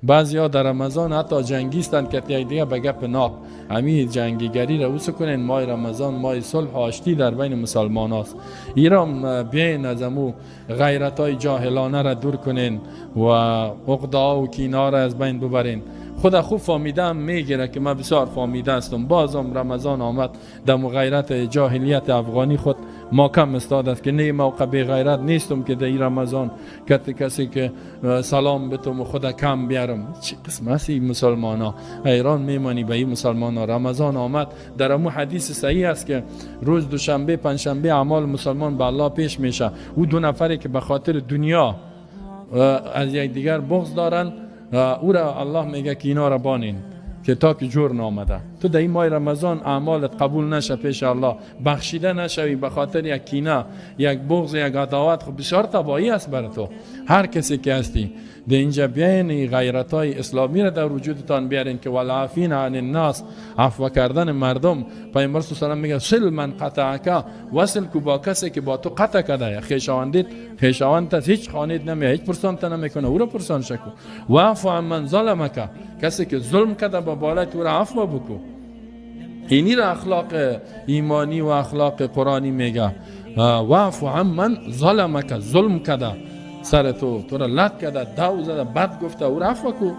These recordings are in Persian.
بعضیا در رمضان حتی جنگیستند که دیگه به گپ ناق همین جنگیگری را وسو کنین. ماه رمضان ماه صلح و آشتی در بین مسلمان است. ایران بیاین از امو غیرت های جاهلانه را دور کنین و عقده و کینه را از بین ببرین. خدا خوب فهمیدم میگیره که من بسیار فهمیده استم. بازم رمضان آمد دم غیرت جاهلیت افغانی خود ما کم استاد است که نه موقع بی غیرت نیستم که در این رمضان کسی که سلام بتم و خدا کم بیارم. چه قسم است این مسلمان ها؟ ایران میمانی به این مسلمان ها. رمضان آمد در امو حدیث صحیح است که روز دوشنبه پنجشنبه اعمال مسلمان به الله پیش میشه. او دو نفری که به خاطر دنیا از یک دیگر بغض دارن او را الله میگه که اینا را بانین که تا که جور نامده. تو در این ماه رمضان اعمالت قبول نشه پیش الله، بخشیده نشوی به خاطر یک کینه، یک بغض، یک عداوت، خب بسیار تباهی است برای تو. هر کسی که هستی در اینجا بیاین غیرت های اسلامی را در وجودتان بیارین که والعافین عن الناس، عفو کردن مردم. پیامبر صلی الله علیه و آله میگه سل من قطعک، وصل کو با کسی که با تو قطع کرده. خویشاوندت هیچ خانید نمیه، هیچ پرسانت نمیکنه، او را پرسان شکو. و عفو عن من ظلمک، کسی که ظلم کرده با بالای تو را عفو بکو. اینی را اخلاق ایمانی و اخلاق قرآنی میگه. و عفو عن من ظلمک، ظلم کرده سر تو را لط کرده، داو زده، بد گفته، او را عفو کو.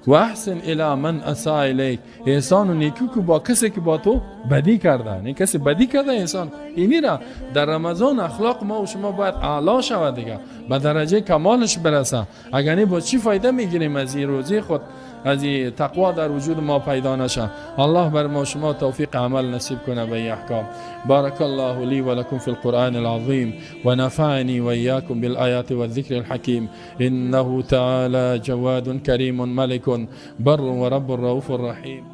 و احسن الی من اساء الیک، احسان و نیکی کو با کسی که با تو بدی کرده. نه کسی بدی کرده احسان. اینی را در رمضان اخلاق ما و شما باید اعلا شود دیگه، به درجه کمالش برسه. اگر نه با چی فایده میگیریم از این روزی خود، از این تقوا در وجود ما پیدا نشه. الله بر ما شما توفیق عمل نصیب کنه به این احکام. بارک الله لی و لکم فی القرآن العظیم و نفعنی و ایاکم بالآیات و الذکر الحکیم. انه تعالی جواد کریم ملک بر و رب الرؤوف الرحیم.